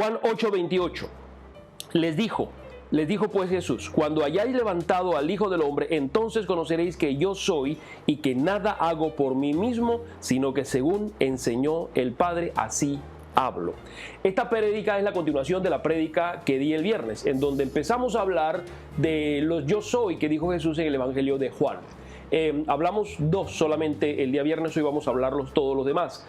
Juan 8:28, les dijo pues Jesús: cuando hayáis levantado al Hijo del Hombre, entonces conoceréis que yo soy y que nada hago por mí mismo, sino que según enseñó el Padre, así hablo. Esta prédica es la continuación de la prédica que di el viernes, en donde empezamos a hablar de los yo soy que dijo Jesús en el Evangelio de Juan. Hablamos dos solamente el día viernes, hoy vamos a hablarlos todos los demás.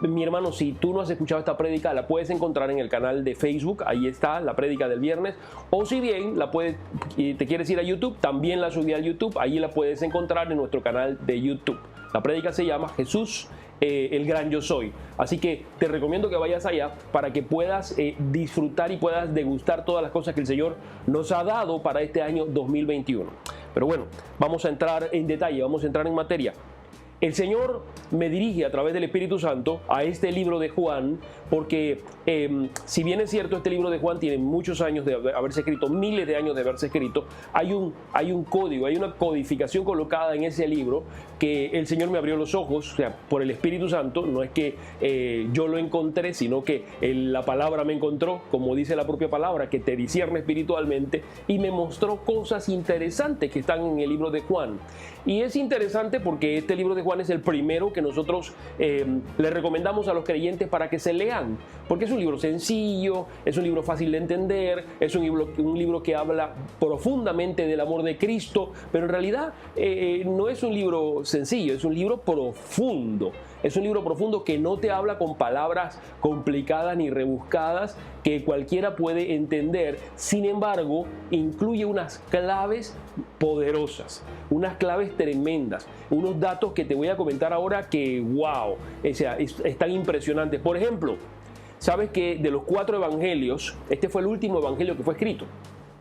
Mi hermano, si tú no has escuchado esta prédica, la puedes encontrar en el canal de Facebook, ahí está la prédica del viernes, o si bien te quieres ir a YouTube, también la subí al YouTube, ahí la puedes encontrar en nuestro canal de YouTube. La prédica se llama Jesús, el gran yo soy. Así que te recomiendo que vayas allá para que puedas disfrutar y puedas degustar todas las cosas que el Señor nos ha dado para este año 2021. Pero bueno, vamos a entrar en detalle, vamos a entrar en materia. El Señor me dirige a través del Espíritu Santo a este libro de Juan, porque si bien es cierto, este libro de Juan tiene muchos años de haberse escrito, miles de años de haberse escrito, hay un código, hay una codificación colocada en ese libro que el Señor me abrió los ojos, o sea, por el Espíritu Santo. No es que yo lo encontré, sino que la palabra me encontró, como dice la propia palabra, que te discierne espiritualmente, y me mostró cosas interesantes que están en el libro de Juan. Y es interesante porque este libro de Juan es el primero que nosotros le recomendamos a los creyentes para que se lean, porque es un libro sencillo, es un libro fácil de entender, es un libro que habla profundamente del amor de Cristo, pero en realidad no es un libro sencillo, es un libro profundo. Es un libro profundo que no te habla con palabras complicadas ni rebuscadas que cualquiera puede entender. Sin embargo, incluye unas claves poderosas, unas claves tremendas, unos datos que te voy a comentar ahora que, wow, o sea, están impresionantes. Por ejemplo, sabes que de los 4 evangelios, este fue el último evangelio que fue escrito.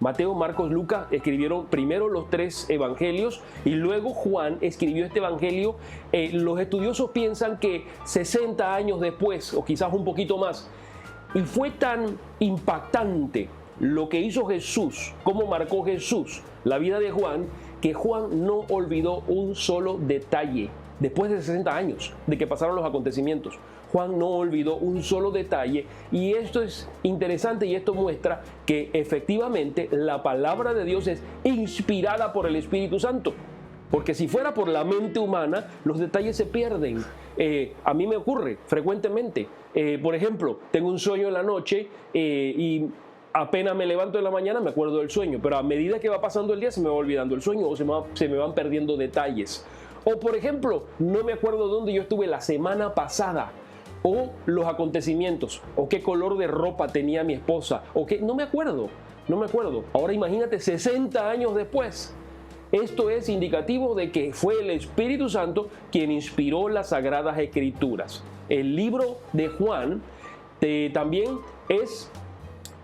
Mateo, Marcos, Lucas escribieron primero los 3 evangelios y luego Juan escribió este evangelio. Los estudiosos piensan que 60 años después, o quizás un poquito más. Y fue tan impactante lo que hizo Jesús, cómo marcó Jesús la vida de Juan, que Juan no olvidó un solo detalle. Después de 60 años de que pasaron los acontecimientos, Juan no olvidó un solo detalle, y esto es interesante y esto muestra que efectivamente la palabra de Dios es inspirada por el Espíritu Santo. Porque si fuera por la mente humana, los detalles se pierden. A mí me ocurre frecuentemente. Por ejemplo, tengo un sueño en la noche y apenas me levanto en la mañana me acuerdo del sueño, pero a medida que va pasando el día se me va olvidando el sueño o se me van perdiendo detalles. O por ejemplo, no me acuerdo dónde yo estuve la semana pasada, o los acontecimientos, o qué color de ropa tenía mi esposa, o qué, no me acuerdo. Ahora imagínate 60 años después. Esto es indicativo de que fue el Espíritu Santo quien inspiró las Sagradas Escrituras. El libro de Juan también es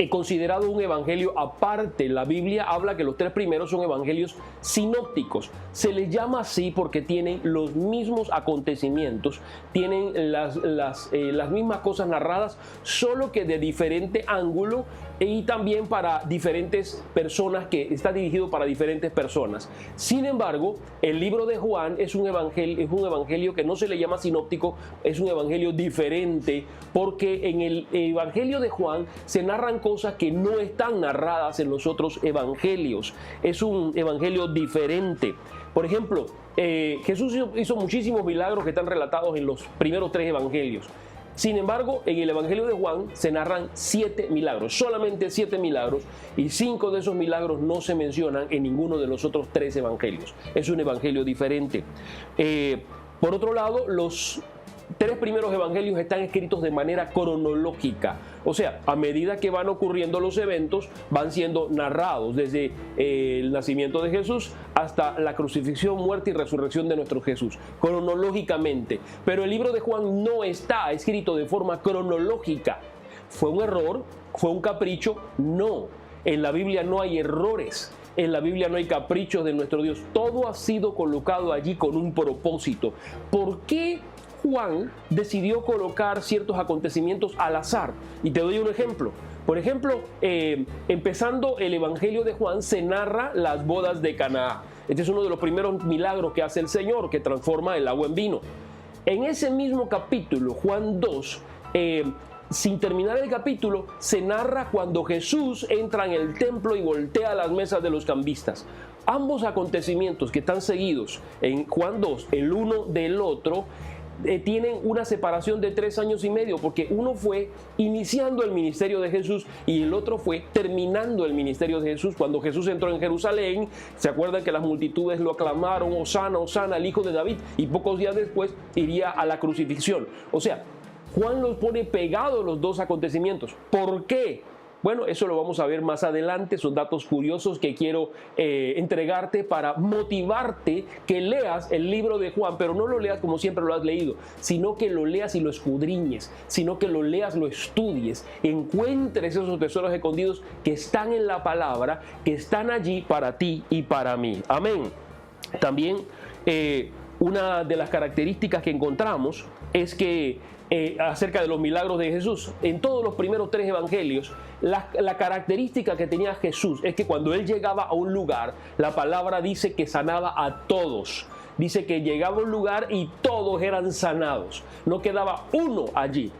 considerado un evangelio aparte. La Biblia habla que los 3 primeros son evangelios sinópticos. Se les llama así porque tienen los mismos acontecimientos, tienen las mismas cosas narradas, solo que de diferente ángulo, y también para diferentes personas, que está dirigido para diferentes personas. Sin embargo, el libro de Juan es un evangelio que no se le llama sinóptico, es un evangelio diferente, porque en el evangelio de Juan se narran cosas que no están narradas en los otros evangelios. Es un evangelio diferente. Por ejemplo, Jesús hizo muchísimos milagros que están relatados en los primeros 3 evangelios. Sin embargo, en el Evangelio de Juan se narran 7 milagros, solamente 7 milagros, y 5 de esos milagros no se mencionan en ninguno de los otros 3 evangelios. Es un evangelio diferente. Por otro lado, los 3 primeros evangelios están escritos de manera cronológica, o sea, a medida que van ocurriendo los eventos, van siendo narrados desde el nacimiento de Jesús hasta la crucifixión, muerte y resurrección de nuestro Jesús, cronológicamente. Pero el libro de Juan no está escrito de forma cronológica. ¿Fue un error? ¿Fue un capricho? No. En la Biblia no hay errores. En la Biblia no hay caprichos de nuestro Dios. Todo ha sido colocado allí con un propósito. ¿Por qué Juan decidió colocar ciertos acontecimientos al azar? Y te doy un ejemplo. Por ejemplo, empezando el Evangelio de Juan, se narra las bodas de Caná. Este es uno de los primeros milagros que hace el Señor, que transforma el agua en vino. En ese mismo capítulo, Juan 2, sin terminar el capítulo, se narra cuando Jesús entra en el templo y voltea las mesas de los cambistas. Ambos acontecimientos que están seguidos en Juan 2, el uno del otro, tienen una separación de 3 años y medio, porque uno fue iniciando el ministerio de Jesús y el otro fue terminando el ministerio de Jesús. Cuando Jesús entró en Jerusalén, se acuerdan que las multitudes lo aclamaron: Hosana, Hosana, el hijo de David, y pocos días después iría a la crucifixión. O sea, Juan los pone pegados los dos acontecimientos. ¿Por qué? Bueno, eso lo vamos a ver más adelante. Son datos curiosos que quiero entregarte para motivarte que leas el libro de Juan, pero no lo leas como siempre lo has leído, sino que lo leas y lo escudriñes, sino que lo leas, lo estudies, encuentres esos tesoros escondidos que están en la palabra, que están allí para ti y para mí. Amén. También una de las características que encontramos es que acerca de los milagros de Jesús, en todos los primeros 3 evangelios, la característica que tenía Jesús es que cuando él llegaba a un lugar, la palabra dice que sanaba a todos. Dice que llegaba a un lugar y todos eran sanados, no quedaba uno allí.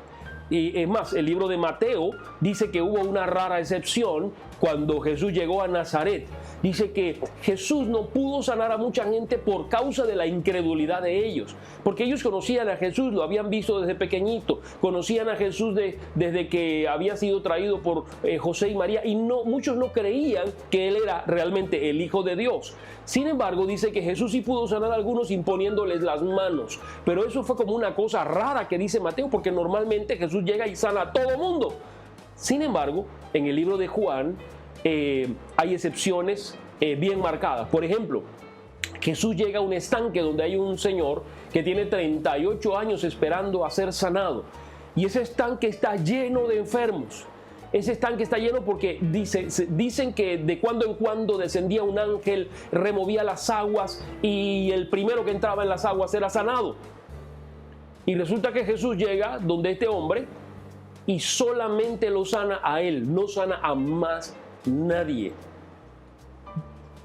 Y es más, el libro de Mateo dice que hubo una rara excepción cuando Jesús llegó a Nazaret. Dice que Jesús no pudo sanar a mucha gente por causa de la incredulidad de ellos, porque ellos conocían a Jesús, lo habían visto desde pequeñito, conocían a Jesús desde que había sido traído por José y María, y muchos no creían que él era realmente el Hijo de Dios. Sin embargo, dice que Jesús sí pudo sanar a algunos imponiéndoles las manos, pero eso fue como una cosa rara que dice Mateo, porque normalmente Jesús llega y sana a todo mundo. Sin embargo, en el libro de Juan hay excepciones bien marcadas. Por ejemplo, Jesús llega a un estanque donde hay un señor que tiene 38 años esperando a ser sanado, y ese estanque está lleno de enfermos. Ese estanque está lleno porque dicen que de cuando en cuando descendía un ángel, removía las aguas y el primero que entraba en las aguas era sanado. Y resulta que Jesús llega donde este hombre y solamente lo sana a él, no sana a más nadie.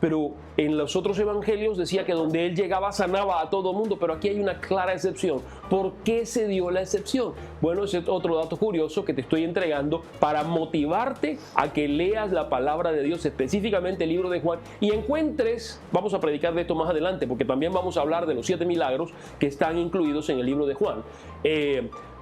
Pero en los otros evangelios decía que donde él llegaba sanaba a todo mundo, pero aquí hay una clara excepción. ¿Por qué se dio la excepción? Bueno, ese es otro dato curioso que te estoy entregando para motivarte a que leas la palabra de Dios, específicamente el libro de Juan, y encuentres, vamos a predicar de esto más adelante, porque también vamos a hablar de los 7 milagros que están incluidos en el libro de Juan.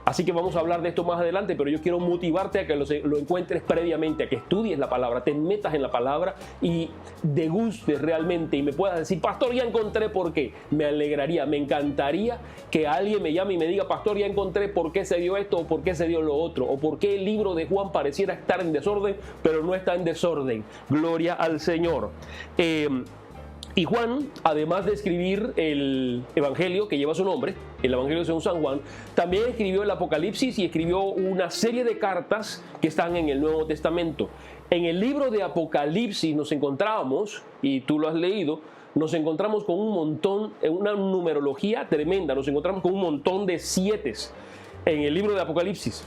Así que vamos a hablar de esto más adelante, pero yo quiero motivarte a que lo encuentres previamente, a que estudies la palabra, te metas en la palabra y degustes realmente y me puedas decir: pastor, ya encontré por qué. Me alegraría, me encantaría que alguien me llame y me diga: pastor, ya encontré por qué se dio esto o por qué se dio lo otro, o por qué el libro de Juan pareciera estar en desorden, pero no está en desorden. Gloria al Señor. Y Juan, además de escribir el evangelio que lleva su nombre, el evangelio según San Juan, también escribió el Apocalipsis y escribió una serie de cartas que están en el Nuevo Testamento. En el libro de Apocalipsis nos encontramos, y tú lo has leído, nos encontramos con un montón, una numerología tremenda, nos encontramos con un montón de 7 en el libro de Apocalipsis.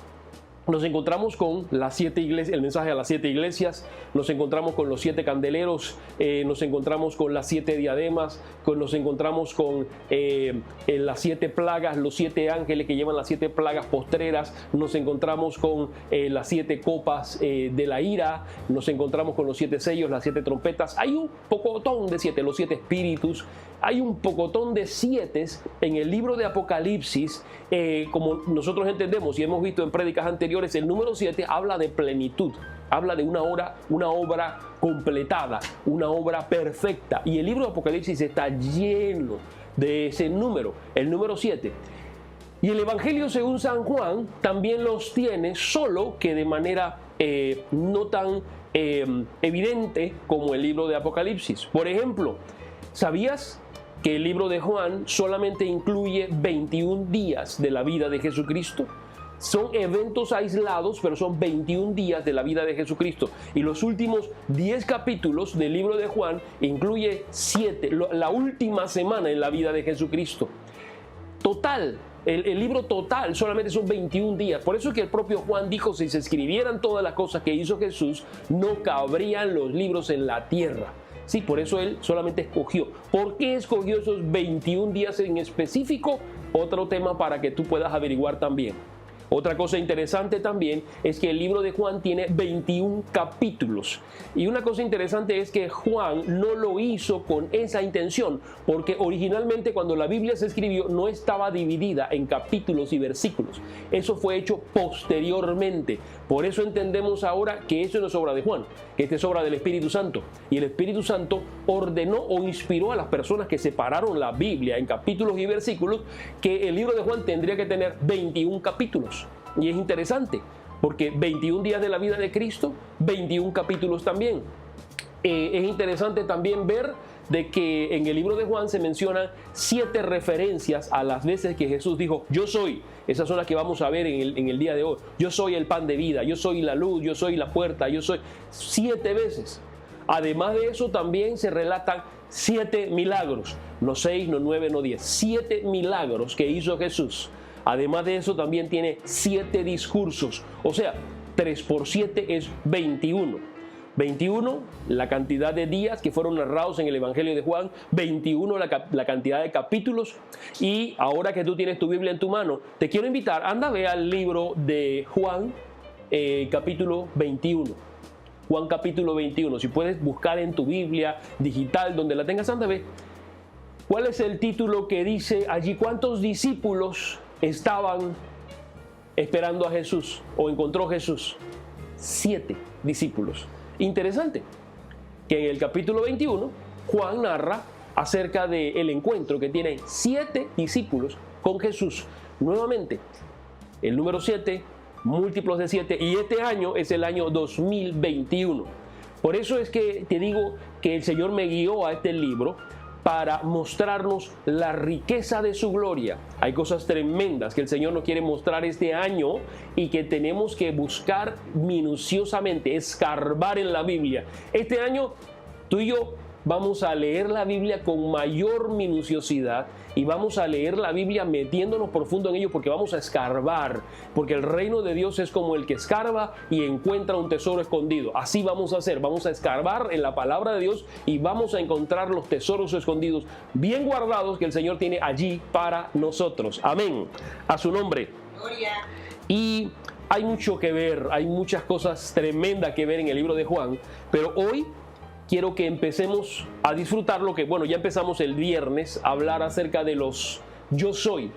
Nos encontramos con las 7 iglesias, el mensaje a las 7 iglesias, nos encontramos con los 7 candeleros, nos encontramos con las 7 diademas, nos encontramos con las 7 plagas, los 7 ángeles que llevan las 7 plagas postreras, nos encontramos con las 7 copas de la ira, nos encontramos con los 7 sellos, las 7 trompetas. Hay un pocotón de 7, los 7 espíritus. Hay un pocotón de 7 en el libro de Apocalipsis, como nosotros entendemos y hemos visto en prédicas anteriores. El número 7 habla de plenitud, habla de una obra completada, una obra perfecta, y el libro de Apocalipsis está lleno de ese número, el número 7. Y el evangelio según San Juan también los tiene, solo que de manera no tan evidente como el libro de Apocalipsis. Por ejemplo, ¿sabías que el libro de Juan solamente incluye 21 días de la vida de Jesucristo? Son eventos aislados, pero son 21 días de la vida de Jesucristo. Y los últimos 10 capítulos del libro de Juan incluye 7, la última semana en la vida de Jesucristo. Total, el libro total solamente son 21 días. Por eso es que el propio Juan dijo: si se escribieran todas las cosas que hizo Jesús, no cabrían los libros en la tierra. Sí, por eso él solamente escogió. ¿Por qué escogió esos 21 días en específico? Otro tema para que tú puedas averiguar también. Otra cosa interesante también es que el libro de Juan tiene 21 capítulos. Y una cosa interesante es que Juan no lo hizo con esa intención, porque originalmente cuando la Biblia se escribió no estaba dividida en capítulos y versículos. Eso fue hecho posteriormente. Por eso entendemos ahora que eso no es obra de Juan, que esta es obra del Espíritu Santo. Y el Espíritu Santo ordenó o inspiró a las personas que separaron la Biblia en capítulos y versículos, que el libro de Juan tendría que tener 21 capítulos. Y es interesante, porque 21 días de la vida de Cristo, 21 capítulos también. Es interesante también ver de que en el libro de Juan se mencionan 7 referencias a las veces que Jesús dijo, yo soy. Esas son las que vamos a ver en el día de hoy. Yo soy el pan de vida, yo soy la luz, yo soy la puerta, yo soy. 7 veces. Además de eso también se relatan 7 milagros. No 6, no 9, no 10. 7 milagros que hizo Jesús. Además de eso también tiene 7 discursos. O sea, 3 por 7 es 21. 21, la cantidad de días que fueron narrados en el Evangelio de Juan. 21, la cantidad de capítulos. Y ahora que tú tienes tu Biblia en tu mano, te quiero invitar, anda, ve al libro de Juan, capítulo 21. Juan capítulo 21. Si puedes buscar en tu Biblia digital, donde la tengas, anda, ve. ¿Cuál es el título que dice allí? ¿Cuántos discípulos estaban esperando a Jesús o encontró Jesús? 7 discípulos. Interesante que en el capítulo 21 Juan narra acerca del encuentro que tiene 7 discípulos con Jesús. Nuevamente, el número 7, múltiplos de 7, y este año es el año 2021. Por eso es que te digo que el Señor me guió a este libro para mostrarnos la riqueza de su gloria. Hay cosas tremendas que el Señor nos quiere mostrar este año y que tenemos que buscar minuciosamente, escarbar en la Biblia. Este año tú y yo vamos a leer la Biblia con mayor minuciosidad y vamos a leer la Biblia metiéndonos profundo en ello, porque vamos a escarbar, porque el reino de Dios es como el que escarba y encuentra un tesoro escondido. Así vamos a hacer, vamos a escarbar en la palabra de Dios y vamos a encontrar los tesoros escondidos bien guardados que el Señor tiene allí para nosotros. Amén. A su nombre. Gloria. Y hay mucho que ver, hay muchas cosas tremendas que ver en el libro de Juan, pero hoy quiero que empecemos a disfrutar lo que, bueno, ya empezamos el viernes a hablar acerca de los yo soy.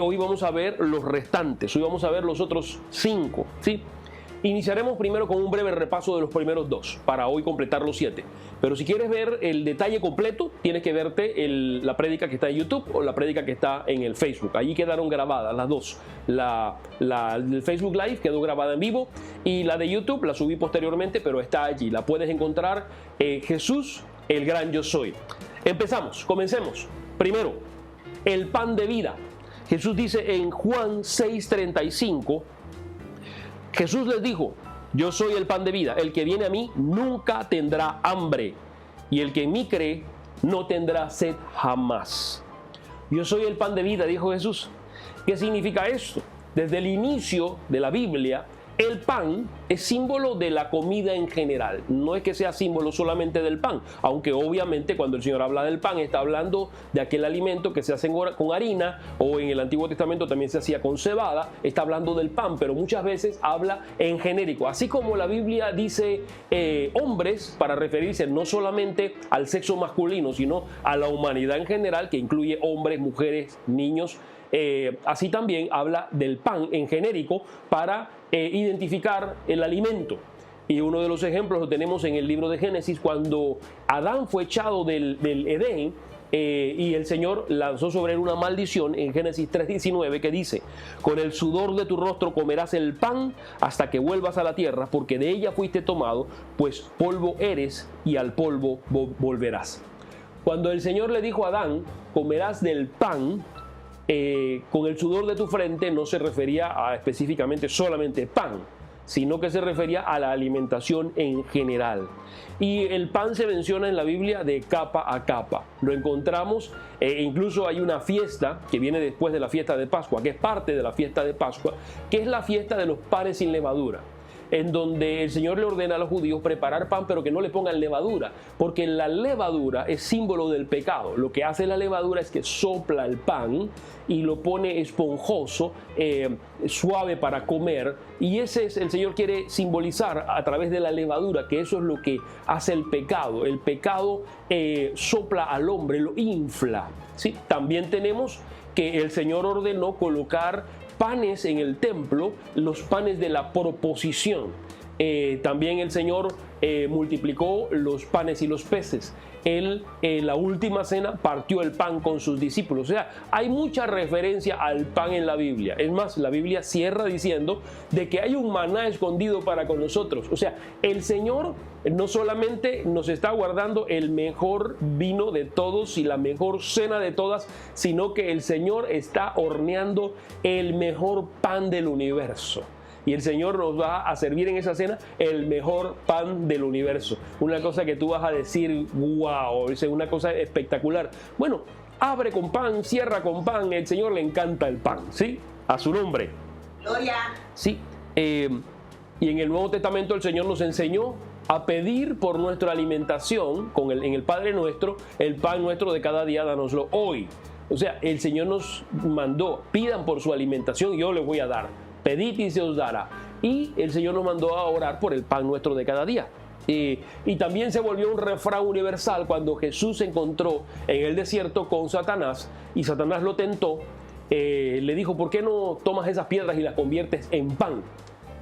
Hoy vamos a ver los restantes, hoy vamos a ver los otros 5, ¿sí? Iniciaremos primero con un breve repaso de los primeros 2, para hoy completar los 7. Pero si quieres ver el detalle completo, tienes que verte la prédica que está en YouTube o la prédica que está en el Facebook. Allí quedaron grabadas las dos. El Facebook Live quedó grabada en vivo y la de YouTube la subí posteriormente, pero está allí. La puedes encontrar, Jesús, el gran yo soy. Empezamos, comencemos. Primero, el pan de vida. Jesús dice en Juan 6:35, Jesús les dijo, yo soy el pan de vida, el que viene a mí nunca tendrá hambre, y el que en mí cree no tendrá sed jamás. Yo soy el pan de vida, dijo Jesús. ¿Qué significa esto? Desde el inicio de la Biblia, el pan es símbolo de la comida en general. No es que sea símbolo solamente del pan, aunque obviamente cuando el Señor habla del pan está hablando de aquel alimento que se hace con harina, o en el Antiguo Testamento también se hacía con cebada. Está hablando del pan, pero muchas veces habla en genérico. Así como la Biblia dice hombres, para referirse no solamente al sexo masculino, sino a la humanidad en general, que incluye hombres, mujeres, niños. Así también habla del pan en genérico para identificar el alimento. Y uno de los ejemplos lo tenemos en el libro de Génesis, cuando Adán fue echado del Edén y el Señor lanzó sobre él una maldición en Génesis 3:19 que dice, con el sudor de tu rostro comerás el pan hasta que vuelvas a la tierra, porque de ella fuiste tomado, pues polvo eres y al polvo volverás. Cuando el Señor le dijo a Adán, comerás del pan, con el sudor de tu frente, no se refería a específicamente solamente pan, sino que se refería a la alimentación en general. Y el pan se menciona en la Biblia de capa a capa. Lo encontramos, incluso hay una fiesta que viene después de la fiesta de Pascua, que es parte de la fiesta de Pascua, que es la fiesta de los panes sin levadura. en donde el Señor le ordena a los judíos preparar pan, pero que no le pongan levadura, porque la levadura es símbolo del pecado. Lo que hace la levadura es que sopla el pan y lo pone esponjoso, suave para comer, y ese es, el Señor quiere simbolizar a través de la levadura, que eso es lo que hace el pecado. El pecado sopla al hombre, lo infla, ¿sí? También tenemos que el Señor ordenó colocar panes en el templo, los panes de la proposición. También el Señor multiplicó los panes y los peces. Él, en la última cena, partió el pan con sus discípulos. O sea, hay mucha referencia al pan en la Biblia. Es más, la Biblia cierra diciendo de que hay un maná escondido para con nosotros. O sea, el Señor no solamente nos está guardando el mejor vino de todos y la mejor cena de todas, sino que el Señor está horneando el mejor pan del universo. Y el Señor nos va a servir en esa cena el mejor pan del universo. Una cosa que tú vas a decir, wow, es una cosa espectacular. Bueno, abre con pan, cierra con pan, el Señor le encanta el pan, ¿sí? A su nombre. Gloria. Sí. Y en el Nuevo Testamento el Señor nos enseñó a pedir por nuestra alimentación, en el Padre Nuestro, el pan nuestro de cada día, dánoslo hoy. O sea, el Señor nos mandó, pidan por su alimentación y yo les voy a dar. Pedid y se os dará. Y el Señor nos mandó a orar por el pan nuestro de cada día. Y también se volvió un refrán universal cuando Jesús se encontró en el desierto con Satanás y Satanás lo tentó. Le dijo, ¿por qué no tomas esas piedras y las conviertes en pan?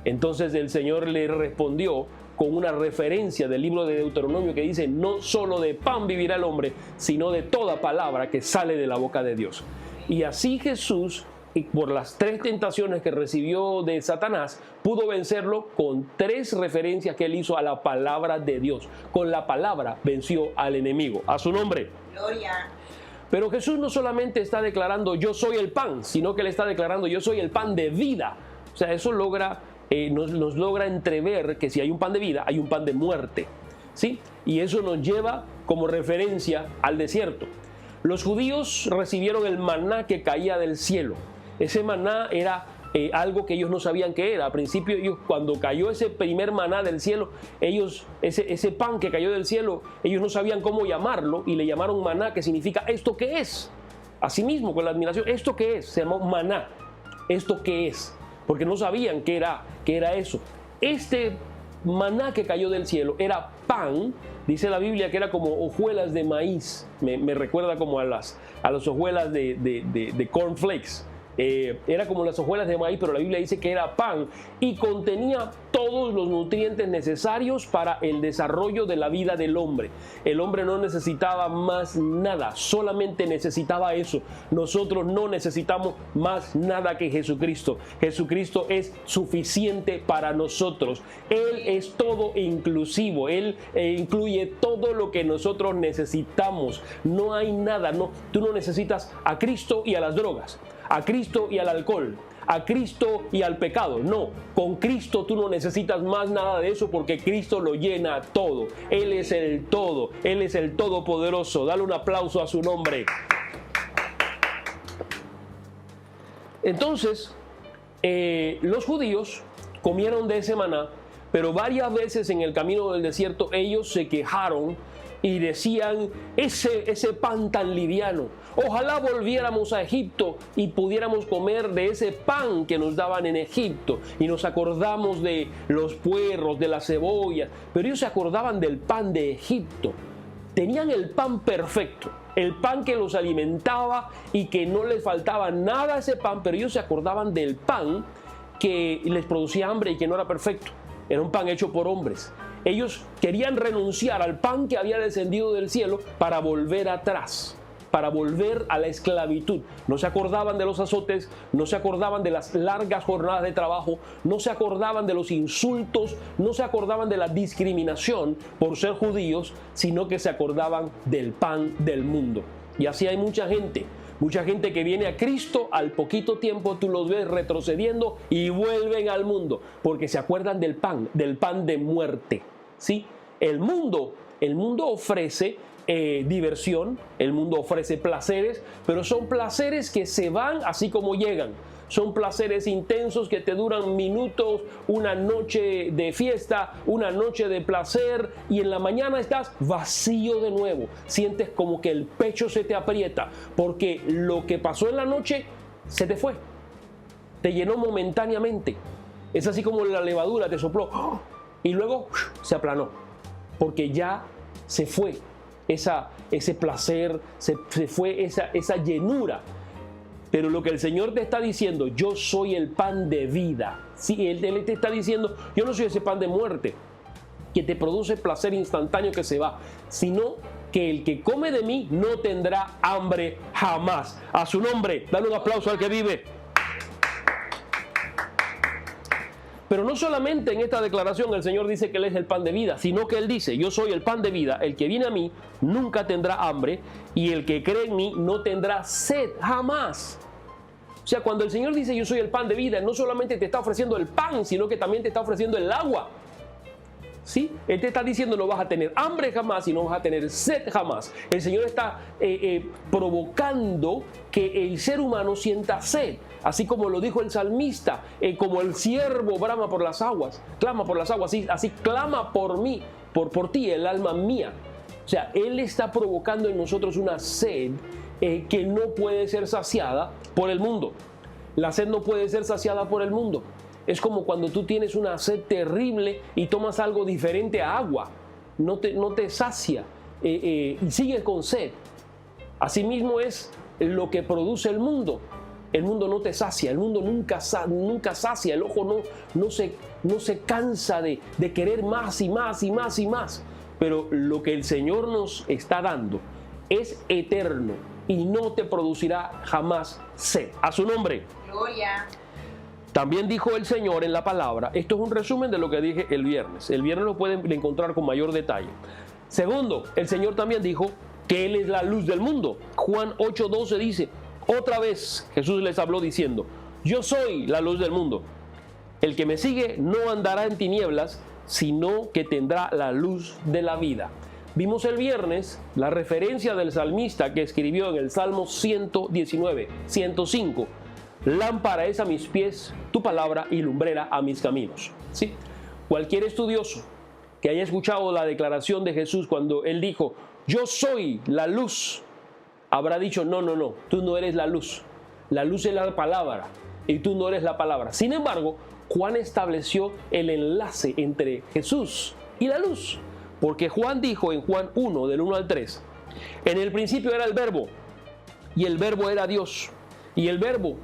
Entonces el Señor le respondió con una referencia del libro de Deuteronomio que dice, no solo de pan vivirá el hombre, sino de toda palabra que sale de la boca de Dios. Y así Jesús, y por las 3 tentaciones que recibió de Satanás, pudo vencerlo con 3 referencias que él hizo a la palabra de Dios. Con la palabra venció al enemigo. A su nombre. Gloria. Pero Jesús no solamente está declarando yo soy el pan, sino que él está declarando yo soy el pan de vida. O sea, eso nos logra entrever que si hay un pan de vida, hay un pan de muerte, ¿sí? Y eso nos lleva como referencia al desierto. Los judíos recibieron el maná que caía del cielo. Ese maná era algo que ellos no sabían qué era. Al principio, cuando cayó ese primer maná del cielo, ese pan que cayó del cielo, ellos no sabían cómo llamarlo y le llamaron maná, que significa ¿esto qué es? Asimismo, con la admiración, ¿esto qué es? Se llamó maná. ¿Esto qué es? Porque no sabían qué era eso. Este maná que cayó del cielo era pan. Dice la Biblia que era como hojuelas de maíz. Me recuerda como a las hojuelas de cornflakes. Era como las hojuelas de maíz, pero la Biblia dice que era pan y contenía todos los nutrientes necesarios para el desarrollo de la vida del hombre. El hombre no necesitaba más nada, solamente necesitaba eso. Nosotros no necesitamos más nada que Jesucristo. Jesucristo es suficiente para nosotros. Él es todo inclusivo. Él incluye todo lo que nosotros necesitamos. No hay nada, tú no necesitas a Cristo y a las drogas, a Cristo y al alcohol, a Cristo y al pecado. No, con Cristo tú no necesitas más nada de eso porque Cristo lo llena todo. Él es el todo, Él es el todopoderoso. Dale un aplauso a su nombre. Entonces, los judíos comieron de ese maná, pero varias veces en el camino del desierto ellos se quejaron y decían, ese pan tan liviano, ojalá volviéramos a Egipto y pudiéramos comer de ese pan que nos daban en Egipto. Y nos acordamos de los puerros, de las cebollas, pero ellos se acordaban del pan de Egipto. Tenían el pan perfecto, el pan que los alimentaba y que no les faltaba nada a ese pan, pero ellos se acordaban del pan que les producía hambre y que no era perfecto. Era un pan hecho por hombres. Ellos querían renunciar al pan que había descendido del cielo para volver atrás, para volver a la esclavitud. No se acordaban de los azotes, no se acordaban de las largas jornadas de trabajo, no se acordaban de los insultos, no se acordaban de la discriminación por ser judíos, sino que se acordaban del pan del mundo. Y así hay mucha gente que viene a Cristo, al poquito tiempo tú los ves retrocediendo y vuelven al mundo, porque se acuerdan del pan de muerte, ¿sí? El mundo ofrece diversión, el mundo ofrece placeres, pero son placeres que se van así como llegan. son placeres intensos que te duran minutos, una noche de fiesta, una noche de placer, y en la mañana estás vacío de nuevo. Sientes como que el pecho se te aprieta, porque lo que pasó en la noche se te fue, te llenó momentáneamente. Es así como la levadura te sopló y luego se aplanó, porque ya se fue ese placer, se fue esa llenura. Pero lo que el Señor te está diciendo, yo soy el pan de vida. Sí, Él te está diciendo, yo no soy ese pan de muerte que te produce placer instantáneo que se va, sino que el que come de mí no tendrá hambre jamás. A su nombre, dale un aplauso al que vive. Pero no solamente en esta declaración el Señor dice que Él es el pan de vida, sino que Él dice, yo soy el pan de vida, el que viene a mí nunca tendrá hambre, y el que cree en mí no tendrá sed jamás. O sea, cuando el Señor dice yo soy el pan de vida, no solamente te está ofreciendo el pan, sino que también te está ofreciendo el agua. ¿Sí? Él te está diciendo no vas a tener hambre jamás y no vas a tener sed jamás. El Señor está provocando que el ser humano sienta sed, así como lo dijo el salmista, como el ciervo brama por las aguas, clama por las aguas, así clama por mí, por ti, el alma mía. O sea, Él está provocando en nosotros una sed que no puede ser saciada por el mundo. La sed no puede ser saciada por el mundo. Es como cuando tú tienes una sed terrible y tomas algo diferente a agua. No te sacia y sigues con sed. Asimismo es lo que produce el mundo. El mundo no te sacia, el mundo nunca sacia. El ojo no se cansa de querer más y más y más y más. Pero lo que el Señor nos está dando es eterno y no te producirá jamás sed. A su nombre. Gloria. También dijo el Señor en la palabra, esto es un resumen de lo que dije el viernes. El viernes lo pueden encontrar con mayor detalle. Segundo, el Señor también dijo que Él es la luz del mundo. Juan 8:12 dice, otra vez Jesús les habló diciendo, yo soy la luz del mundo. El que me sigue no andará en tinieblas, sino que tendrá la luz de la vida. Vimos el viernes la referencia del salmista que escribió en el Salmo 119, 105. Lámpara es a mis pies tu palabra y lumbrera a mis caminos. ¿Sí? Cualquier estudioso que haya escuchado la declaración de Jesús cuando Él dijo, yo soy la luz, habrá dicho, no, tú no eres la luz. La luz es la palabra y tú no eres la palabra. Sin embargo, Juan estableció el enlace entre Jesús y la luz. Porque Juan dijo en Juan 1, del 1 al 3, en el principio era el verbo, y el verbo era Dios, y el verbo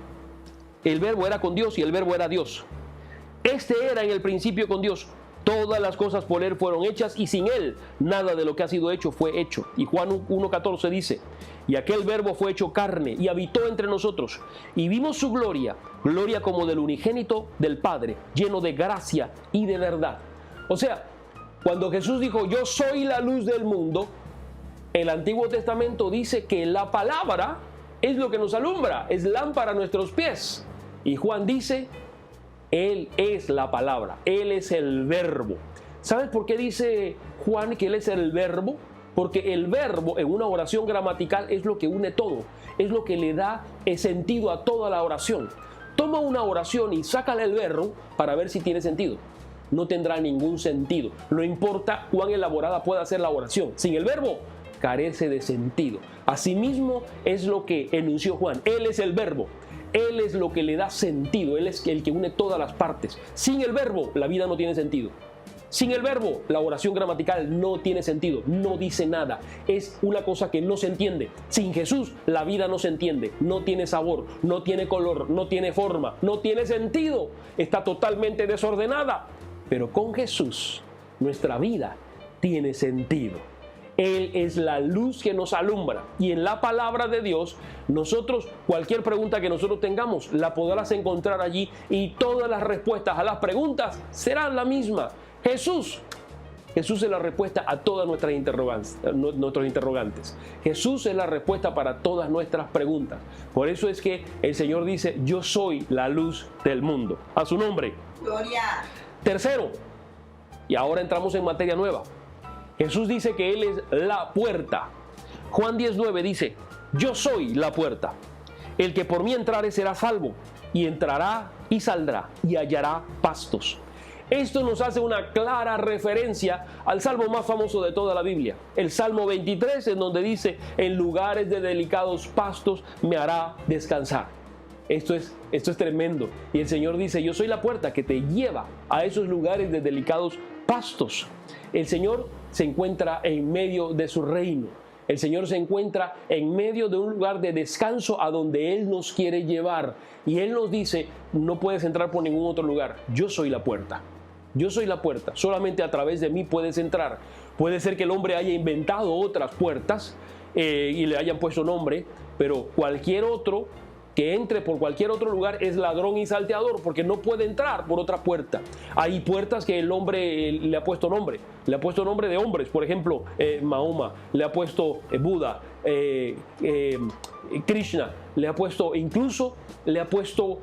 era con Dios, y el verbo era Dios. Este era en el principio con Dios. Todas las cosas por Él fueron hechas, y sin Él nada de lo que ha sido hecho fue hecho. Y Juan 1:14 dice, y aquel verbo fue hecho carne, y habitó entre nosotros, y vimos su gloria, gloria como del unigénito del Padre, lleno de gracia y de verdad. O sea, cuando Jesús dijo, yo soy la luz del mundo, el Antiguo Testamento dice que la palabra es lo que nos alumbra, es lámpara a nuestros pies. Y Juan dice, Él es la palabra, Él es el verbo. ¿Sabes por qué dice Juan que Él es el verbo? Porque el verbo en una oración gramatical es lo que une todo, es lo que le da sentido a toda la oración. Toma una oración y sácale el verbo para ver si tiene sentido. No tendrá ningún sentido. No importa cuán elaborada pueda ser la oración. Sin el verbo, carece de sentido. Asimismo, es lo que enunció Juan. Él es el verbo. Él es lo que le da sentido. Él es el que une todas las partes. Sin el verbo, la vida no tiene sentido. Sin el verbo, la oración gramatical no tiene sentido. No dice nada. Es una cosa que no se entiende. Sin Jesús, la vida no se entiende. No tiene sabor, no tiene color, no tiene forma, no tiene sentido. Está totalmente desordenada. Pero con Jesús, nuestra vida tiene sentido. Él es la luz que nos alumbra. Y en la palabra de Dios, nosotros, cualquier pregunta que nosotros tengamos, la podrás encontrar allí. Y todas las respuestas a las preguntas serán la misma. Jesús es la respuesta a todas nuestros interrogantes. Jesús es la respuesta para todas nuestras preguntas. Por eso es que el Señor dice, yo soy la luz del mundo. A su nombre. Gloria. Tercero, y ahora entramos en materia nueva. Jesús dice que Él es la puerta. Juan 10:9 dice, yo soy la puerta. El que por mí entrare será salvo. y entrará y saldrá y hallará pastos. Esto nos hace una clara referencia al salmo más famoso de toda la Biblia, el Salmo 23, en donde dice: en lugares de delicados pastos me hará descansar. Esto es tremendo. Y el Señor dice: yo soy la puerta que te lleva a esos lugares de delicados pastos. El Señor se encuentra en medio de su reino. El Señor se encuentra en medio de un lugar de descanso a donde Él nos quiere llevar. Y Él nos dice: no puedes entrar por ningún otro lugar. Yo soy la puerta. Yo soy la puerta. Solamente a través de mí puedes entrar. Puede ser que el hombre haya inventado otras puertas y le hayan puesto nombre, pero cualquier otro que entre por cualquier otro lugar es ladrón y salteador, porque no puede entrar por otra puerta. Hay puertas que el hombre le ha puesto nombre. Le ha puesto nombre de hombres. Por ejemplo, Mahoma, le ha puesto Buda, Krishna, incluso le ha puesto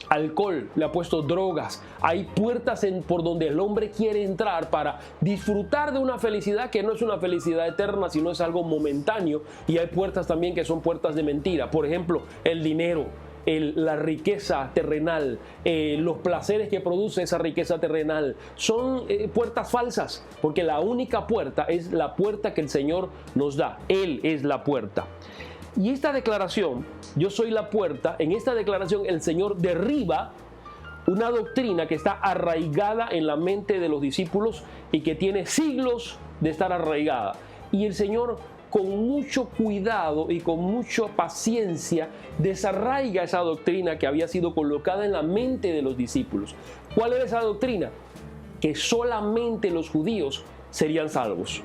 alcohol, le ha puesto drogas. Hay puertas por donde el hombre quiere entrar para disfrutar de una felicidad que no es una felicidad eterna, sino es algo momentáneo. Y hay puertas también que son puertas de mentira. Por ejemplo, el dinero, la riqueza terrenal, los placeres que produce esa riqueza terrenal, son puertas falsas, porque la única puerta es la puerta que el Señor nos da. Él es la puerta. Y esta declaración, yo soy la puerta, en esta declaración el Señor derriba una doctrina que está arraigada en la mente de los discípulos y que tiene siglos de estar arraigada. Y el Señor, con mucho cuidado y con mucha paciencia, desarraiga esa doctrina que había sido colocada en la mente de los discípulos. ¿Cuál era esa doctrina? Que solamente los judíos serían salvos.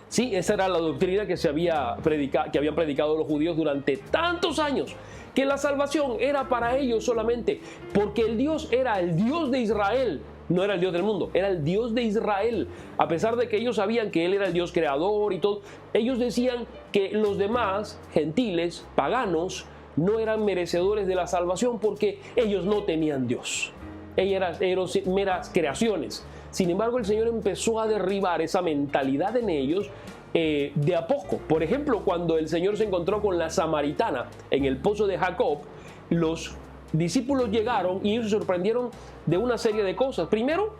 Sí, esa era la doctrina que habían predicado los judíos durante tantos años, que la salvación era para ellos solamente, porque el Dios era el Dios de Israel, no era el Dios del mundo, era el Dios de Israel. A pesar de que ellos sabían que Él era el Dios creador y todo, ellos decían que los demás gentiles, paganos, no eran merecedores de la salvación porque ellos no tenían Dios. Ellos eran meras creaciones. Sin embargo, el Señor empezó a derribar esa mentalidad en ellos de a poco. Por ejemplo, cuando el Señor se encontró con la samaritana en el pozo de Jacob, los discípulos llegaron y ellos se sorprendieron de una serie de cosas. Primero,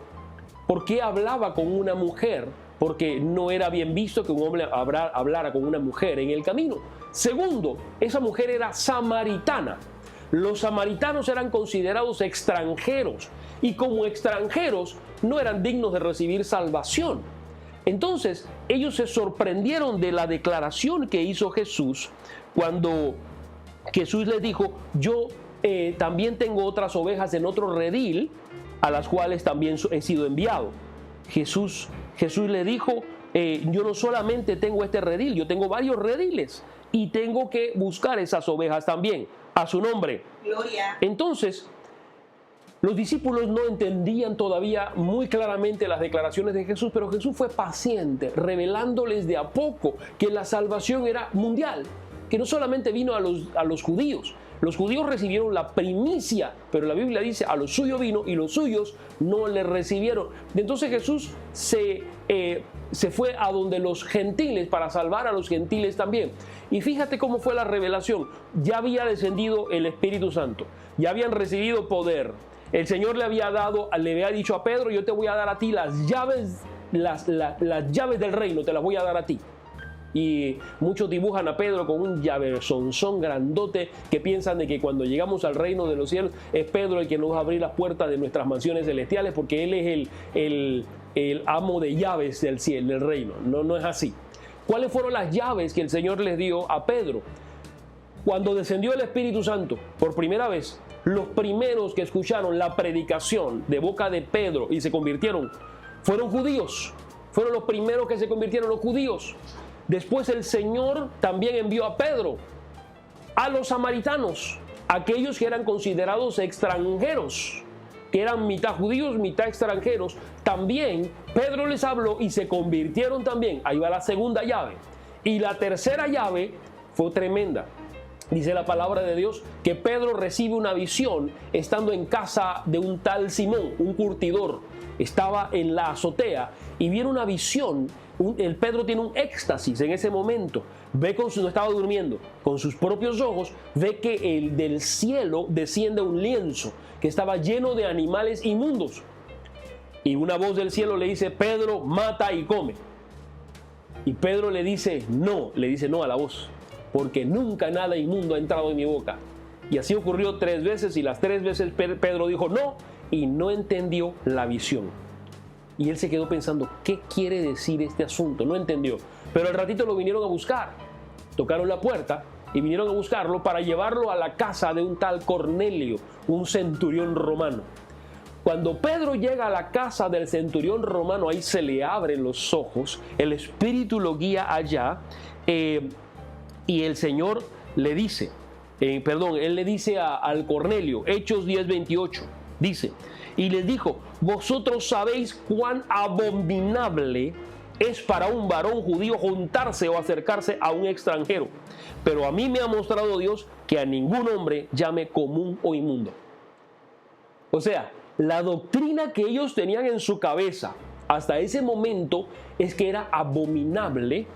¿por qué hablaba con una mujer? Porque no era bien visto que un hombre hablara con una mujer en el camino. Segundo, esa mujer era samaritana. Los samaritanos eran considerados extranjeros y como extranjeros no eran dignos de recibir salvación. Entonces ellos se sorprendieron de la declaración que hizo Jesús cuando Jesús les dijo: yo también tengo otras ovejas en otro redil a las cuales también he sido enviado. Jesús le dijo: yo no solamente tengo este redil, yo tengo varios rediles y tengo que buscar esas ovejas también. A su nombre. Gloria. Entonces, los discípulos no entendían todavía muy claramente las declaraciones de Jesús, pero Jesús fue paciente, revelándoles de a poco que la salvación era mundial, que no solamente vino a los judíos. Los judíos recibieron la primicia, pero la Biblia dice: a los suyos vino y los suyos no le recibieron. Entonces Jesús se fue a donde los gentiles para salvar a los gentiles también. Y fíjate cómo fue la revelación. Ya había descendido el Espíritu Santo, ya habían recibido poder. El Señor le había dicho a Pedro: yo te voy a dar a ti las llaves del reino, te las voy a dar a ti. Y muchos dibujan a Pedro con un llavesonzón grandote, que piensan de que cuando llegamos al reino de los cielos es Pedro el que nos va a abrir las puertas de nuestras mansiones celestiales, porque él es el amo de llaves del cielo, del reino. No es así. ¿Cuáles fueron las llaves que el Señor les dio a Pedro? Cuando descendió el Espíritu Santo por primera vez, los primeros que escucharon la predicación de boca de Pedro y se convirtieron fueron judíos. Fueron los primeros que se convirtieron, los judíos. Después el Señor también envió a Pedro a los samaritanos, aquellos que eran considerados extranjeros, que eran mitad judíos, mitad extranjeros. También Pedro les habló y se convirtieron también. Ahí va la segunda llave. Y la tercera llave fue tremenda. Dice la palabra de Dios que Pedro recibe una visión estando en casa de un tal Simón, un curtidor. estaba en la azotea y viene una visión. El Pedro tiene un éxtasis en ese momento. Ve no estaba durmiendo, con sus propios ojos, ve que del cielo desciende un lienzo que estaba lleno de animales inmundos. Y una voz del cielo le dice: Pedro, mata y come. Y Pedro le dice no a la voz, porque nunca nada inmundo ha entrado en mi boca. Y así ocurrió 3 veces, y las 3 veces Pedro dijo no, y no entendió la visión. Y él se quedó pensando, ¿qué quiere decir este asunto? No entendió. Pero al ratito lo vinieron a buscar. Tocaron la puerta y vinieron a buscarlo para llevarlo a la casa de un tal Cornelio, un centurión romano. Cuando Pedro llega a la casa del centurión romano, ahí se le abren los ojos, el Espíritu lo guía allá, y el Señor le dice, él le dice al Cornelio, Hechos 10:28, dice, y les dijo: vosotros sabéis cuán abominable es para un varón judío juntarse o acercarse a un extranjero, pero a mí me ha mostrado Dios que a ningún hombre llame común o inmundo. O sea, la doctrina que ellos tenían en su cabeza hasta ese momento es que era abominable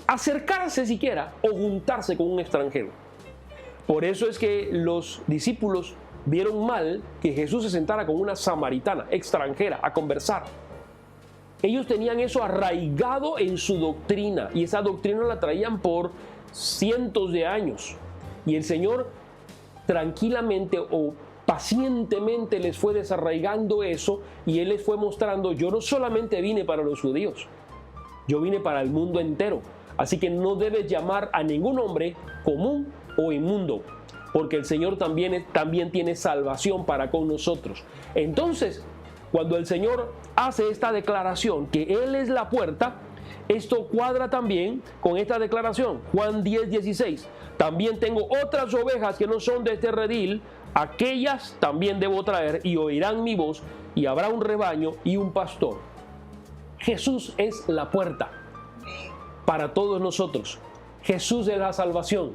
acercarse siquiera o juntarse con un extranjero. Por eso es que los discípulos vieron mal que Jesús se sentara con una samaritana extranjera a conversar. Ellos tenían eso arraigado en su doctrina, y esa doctrina la traían por cientos de años. Y el Señor tranquilamente o pacientemente les fue desarraigando eso, y Él les fue mostrando: yo no solamente vine para los judíos, yo vine para el mundo entero. Así que no debes llamar a ningún hombre común o inmundo, porque el Señor también tiene salvación para con nosotros. Entonces, cuando el Señor hace esta declaración que Él es la puerta, esto cuadra también con esta declaración. Juan 10:16. También tengo otras ovejas que no son de este redil, aquellas también debo traer, y oirán mi voz, y habrá un rebaño y un pastor. Jesús es la puerta para todos nosotros. Jesús es la salvación.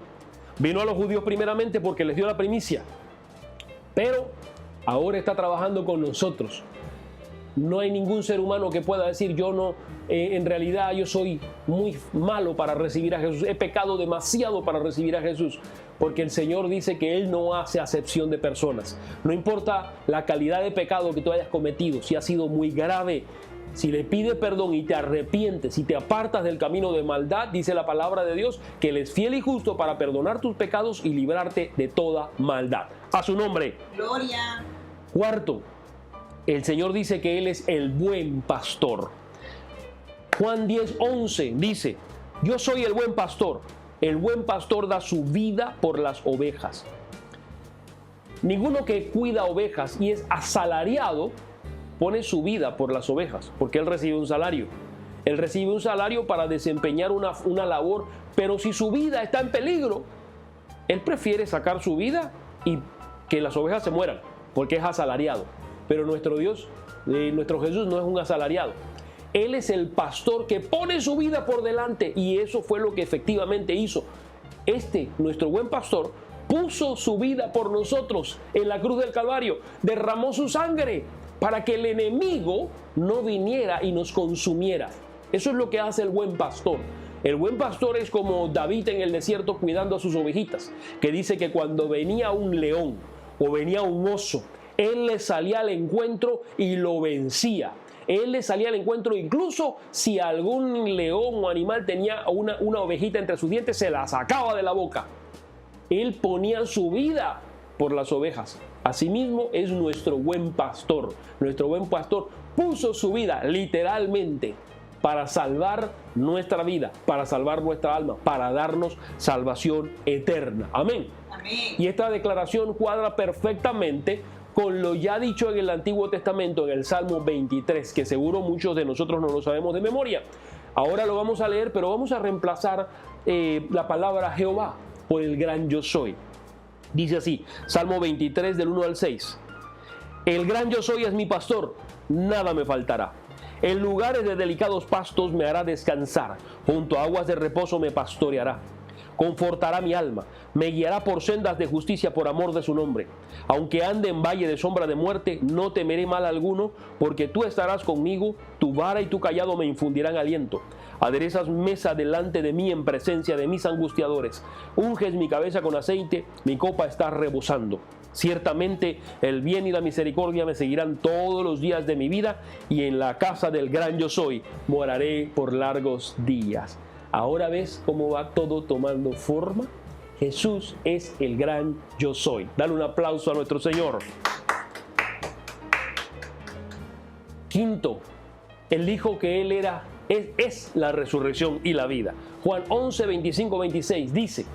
Vino a los judíos primeramente porque les dio la primicia, pero ahora está trabajando con nosotros. No hay ningún ser humano que pueda decir: yo no, en realidad yo soy muy malo para recibir a Jesús, he pecado demasiado para recibir a Jesús, porque el Señor dice que Él no hace acepción de personas. No importa la calidad de pecado que tú hayas cometido, si ha sido muy grave, si le pides perdón y te arrepientes y te apartas del camino de maldad, dice la palabra de Dios que Él es fiel y justo para perdonar tus pecados y librarte de toda maldad. A su nombre. Gloria. Cuarto, el Señor dice que Él es el buen pastor. Juan 10:11 dice: yo soy el buen pastor da su vida por las ovejas. Ninguno que cuida ovejas y es asalariado pone su vida por las ovejas, porque él recibe un salario. Él recibe un salario para desempeñar una labor, pero si su vida está en peligro, él prefiere sacar su vida y que las ovejas se mueran, porque es asalariado. Pero nuestro Dios, nuestro Jesús, no es un asalariado. Él es el pastor que pone su vida por delante, y eso fue lo que efectivamente hizo. Nuestro buen pastor, puso su vida por nosotros en la cruz del Calvario, derramó su sangre para que el enemigo no viniera y nos consumiera. Eso es lo que hace el buen pastor. El buen pastor es como David en el desierto cuidando a sus ovejitas, que dice que cuando venía un león o venía un oso, él le salía al encuentro y lo vencía. Él le salía al encuentro, incluso si algún león o animal tenía una ovejita entre sus dientes, se la sacaba de la boca. Él ponía su vida por las ovejas. Asimismo es nuestro buen pastor. Nuestro buen pastor puso su vida literalmente para salvar nuestra vida, para salvar nuestra alma, para darnos salvación eterna. Amén. Amén. Y esta declaración cuadra perfectamente con lo ya dicho en el Antiguo Testamento, en el Salmo 23, que seguro muchos de nosotros no lo sabemos de memoria. Ahora lo vamos a leer, pero vamos a reemplazar la palabra Jehová por el gran yo soy. Dice así, Salmo 23 del 1 al 6. El gran yo soy es mi pastor, nada me faltará. En lugares de delicados pastos me hará descansar, junto a aguas de reposo me pastoreará. confortará mi alma, me guiará por sendas de justicia por amor de su nombre. Aunque ande en valle de sombra de muerte, no temeré mal alguno, porque tú estarás conmigo, tu vara y tu cayado me infundirán aliento. Aderezas mesa delante de mí en presencia de mis angustiadores. Unges mi cabeza con aceite, mi copa está rebosando. Ciertamente el bien y la misericordia me seguirán todos los días de mi vida, y en la casa del gran yo soy moraré por largos días. Ahora ves cómo va todo tomando forma. Jesús es el gran yo soy. Dale un aplauso a nuestro Señor. Quinto, Él dijo que Él es la resurrección y la vida. Juan 11, 25, 26 dice,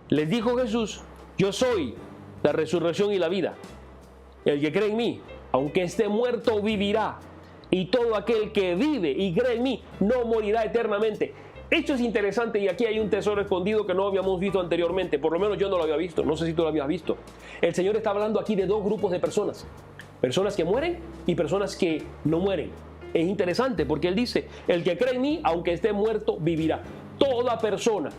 les dijo Jesús, yo soy la resurrección y la vida. El que cree en mí, aunque esté muerto, vivirá. Y todo aquel que vive y cree en mí, no morirá eternamente. Esto es interesante, y aquí hay un tesoro escondido que no habíamos visto anteriormente. Por lo menos yo no lo había visto. No sé si tú lo habías visto. El Señor está hablando aquí de dos grupos de personas. Personas que mueren y personas que no mueren. Es interesante porque Él dice, el que cree en mí, aunque esté muerto, vivirá. Toda persona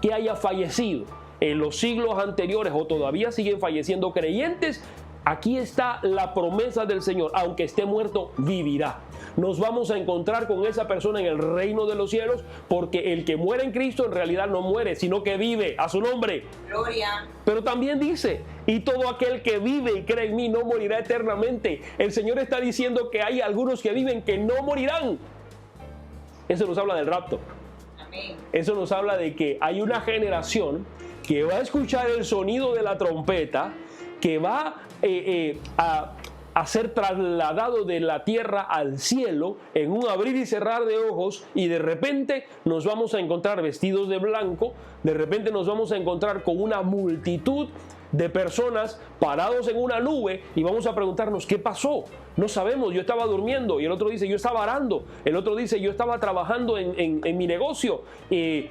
que haya fallecido en los siglos anteriores o todavía siguen falleciendo creyentes, aquí está la promesa del Señor, aunque esté muerto, vivirá. Nos vamos a encontrar con esa persona en el reino de los cielos, porque el que muere en Cristo en realidad no muere, sino que vive, a su nombre. Gloria. Pero también dice, y todo aquel que vive y cree en mí no morirá eternamente. El Señor está diciendo que hay algunos que viven que no morirán. Eso nos habla del rapto. Amén. Eso nos habla de que hay una generación que va a escuchar el sonido de la trompeta, que va a ser trasladado de la tierra al cielo en un abrir y cerrar de ojos, y de repente nos vamos a encontrar vestidos de blanco, de repente nos vamos a encontrar con una multitud de personas parados en una nube, y vamos a preguntarnos ¿qué pasó? No sabemos, yo estaba durmiendo, y el otro dice yo estaba arando, el otro dice yo estaba trabajando en mi negocio, y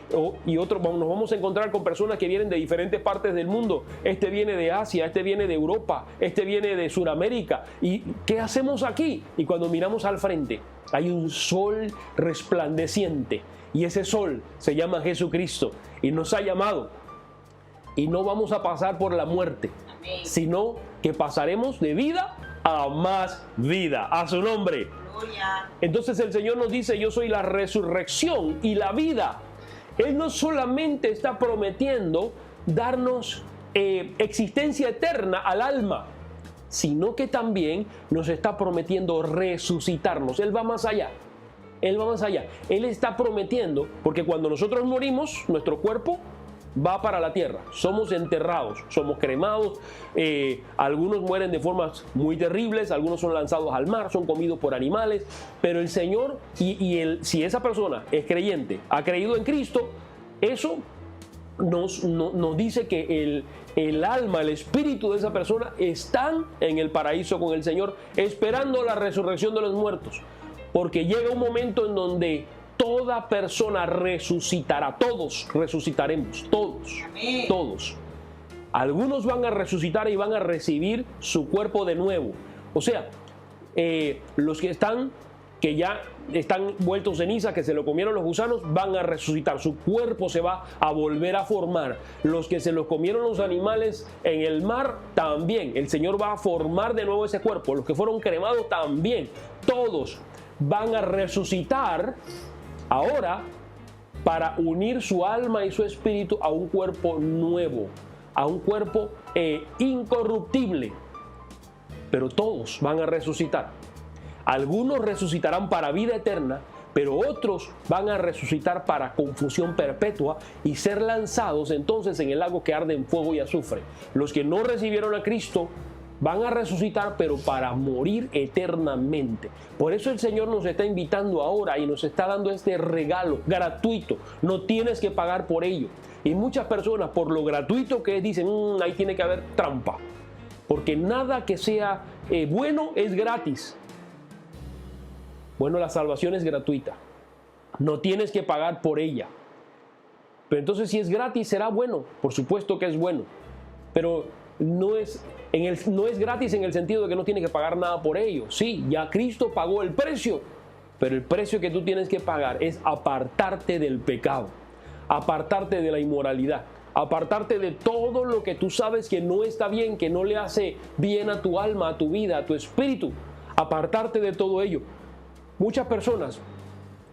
otro, nos vamos a encontrar con personas que vienen de diferentes partes del mundo. Este viene de Asia, este viene de Europa, este viene de Sudamérica. ¿Y qué hacemos aquí? Y cuando miramos al frente hay un sol resplandeciente, y ese sol se llama Jesucristo, y nos ha llamado. Y no vamos a pasar por la muerte, Amén. sino que pasaremos de vida a más vida, a su nombre. Gloria. Entonces el Señor nos dice, yo soy la resurrección y la vida. Él no solamente está prometiendo darnos existencia eterna al alma, sino que también nos está prometiendo resucitarnos. Él va más allá. Él va más allá. Él está prometiendo, porque cuando nosotros morimos, nuestro cuerpo va para la tierra, somos enterrados, somos cremados, algunos mueren de formas muy terribles, algunos son lanzados al mar, son comidos por animales, pero el Señor, si esa persona es creyente, ha creído en Cristo, eso nos dice que el alma, el espíritu de esa persona están en el paraíso con el Señor, esperando la resurrección de los muertos, porque llega un momento en donde toda persona resucitará, todos resucitaremos, todos, Amén. todos. Algunos van a resucitar y van a recibir su cuerpo de nuevo. O sea, los que ya están vueltos ceniza, que se lo comieron los gusanos, van a resucitar. Su cuerpo se va a volver a formar. Los que se los comieron los animales en el mar, también. El Señor va a formar de nuevo ese cuerpo. Los que fueron cremados, también. Todos van a resucitar ahora para unir su alma y su espíritu a un cuerpo nuevo, a un cuerpo incorruptible. Pero todos van a resucitar. Algunos resucitarán para vida eterna, pero otros van a resucitar para confusión perpetua y ser lanzados entonces en el lago que arde en fuego y azufre. Los que no recibieron a Cristo van a resucitar, pero para morir eternamente. Por eso el Señor nos está invitando ahora y nos está dando este regalo gratuito. No tienes que pagar por ello. Y muchas personas, por lo gratuito que es, dicen, ahí tiene que haber trampa. Porque nada que sea bueno es gratis. Bueno, la salvación es gratuita. No tienes que pagar por ella. Pero entonces, si es gratis, será bueno. Por supuesto que es bueno. Pero no es gratis en el sentido de que no tienes que pagar nada por ello. Sí, ya Cristo pagó el precio, pero el precio que tú tienes que pagar es apartarte del pecado, apartarte de la inmoralidad, apartarte de todo lo que tú sabes que no está bien, que no le hace bien a tu alma, a tu vida, a tu espíritu, apartarte de todo ello. Muchas personas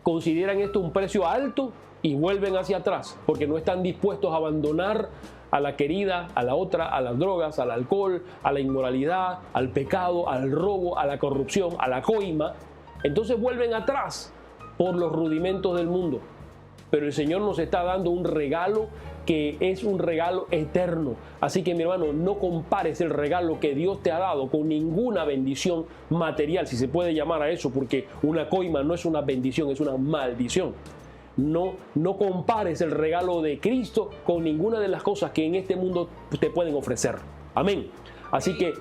consideran esto un precio alto y vuelven hacia atrás porque no están dispuestos a abandonar a la querida, a la otra, a las drogas, al alcohol, a la inmoralidad, al pecado, al robo, a la corrupción, a la coima. Entonces vuelven atrás por los rudimentos del mundo. Pero el Señor nos está dando un regalo que es un regalo eterno. Así que, mi hermano, no compares el regalo que Dios te ha dado con ninguna bendición material, si se puede llamar a eso, porque una coima no es una bendición, es una maldición. No compares el regalo de Cristo con ninguna de las cosas que en este mundo te pueden ofrecer. Amén. Así que,